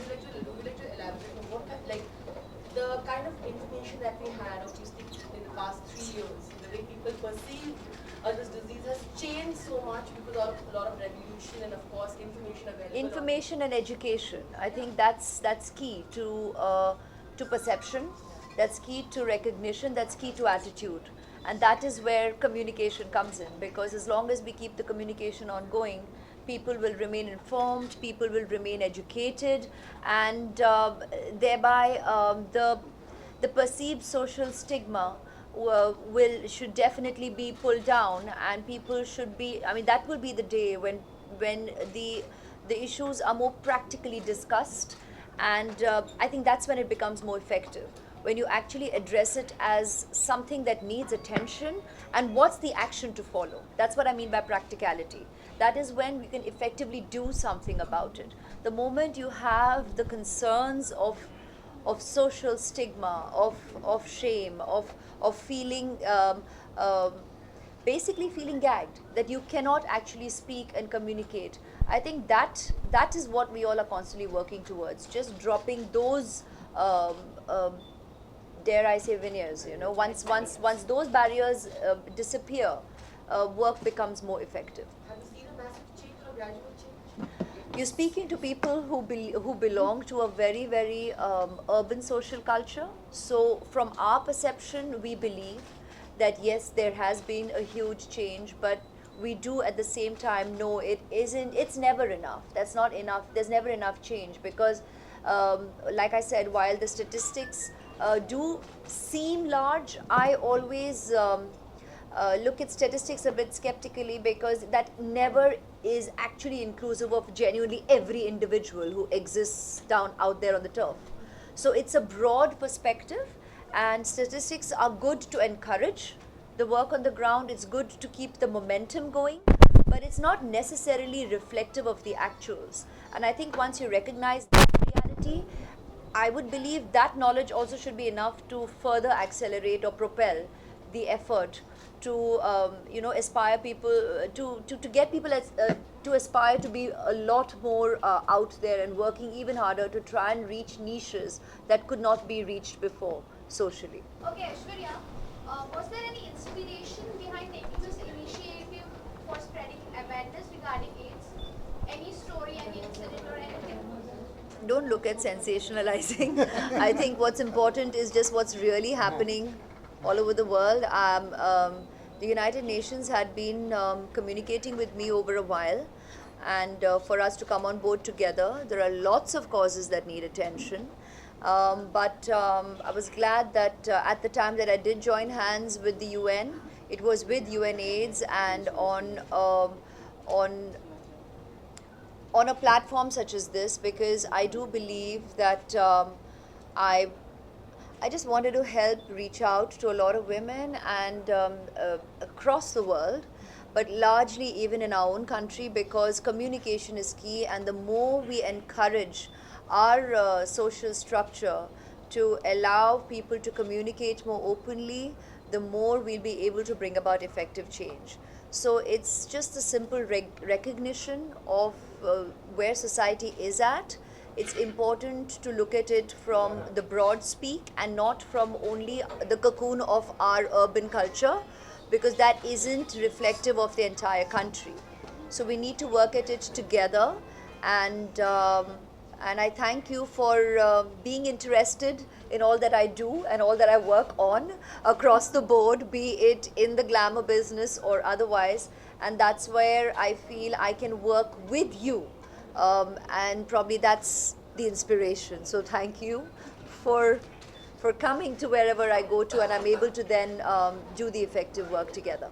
would you like to elaborate on what kind, like the kind of information that we had, obviously, in the past 3 years, the way people perceive this disease has changed so much because of a lot of revolution and, of course, information available. Information and education. I think that's key to perception. That's key to recognition. That's key to attitude, and that is where communication comes in. Because as long as we keep the communication ongoing, people will remain informed. People will remain educated, and thereby the perceived social stigma should definitely be pulled down, and people should be. I mean, that will be the day when the issues are more practically discussed, and I think that's when it becomes more effective. When you actually address it as something that needs attention, and what's the action to follow. That's what I mean by practicality. That is when we can effectively do something about it. The moment you have the concerns of social stigma, of shame, of feeling basically feeling gagged, that you cannot actually speak and communicate. I think that is what we all are constantly working towards. Just dropping those, dare I say, veneers. Once those barriers disappear, work becomes more effective. Have you seen a massive change or a gradual change? You're speaking to people who belong to a very, very urban social culture. So from our perception, we believe that yes, there has been a huge change, but we do at the same time know it's never enough. That's not enough. There's never enough change because, like I said, while the statistics do seem large, I always look at statistics a bit skeptically, because that never is actually inclusive of genuinely every individual who exists out there on the turf. So it's a broad perspective, and statistics are good to encourage the work on the ground. It's good to keep the momentum going, but it's not necessarily reflective of the actuals. And I think once you recognize that reality, I would believe that knowledge also should be enough to further accelerate or propel the effort to aspire people to get people to aspire to be a lot more out there and working even harder to try and reach niches that could not be reached before socially. Okay, Aishwarya, was there any inspiration behind taking this initiative for spreading awareness regarding AIDS? Any story, any incident or anything? Don't look at sensationalizing. I think what's important is just what's really happening all over the world. The United Nations had been communicating with me over a while, and for us to come on board together. There are lots of causes that need attention, but I was glad that at the time that I did join hands with the UN, it was with UNAIDS and on a platform such as this, because I do believe that I just wanted to help reach out to a lot of women and across the world, but largely even in our own country, because communication is key, and the more we encourage our social structure to allow people to communicate more openly, the more we'll be able to bring about effective change. So it's just a simple recognition of where society is at. It's important to look at it from the broad speak and not from only the cocoon of our urban culture, because that isn't reflective of the entire country. So we need to work at it together, and I thank you for being interested in all that I do and all that I work on across the board, be it in the glamour business or otherwise. And that's where I feel I can work with you. And probably that's the inspiration. So thank you for coming to wherever I go to, and I'm able to then do the effective work together.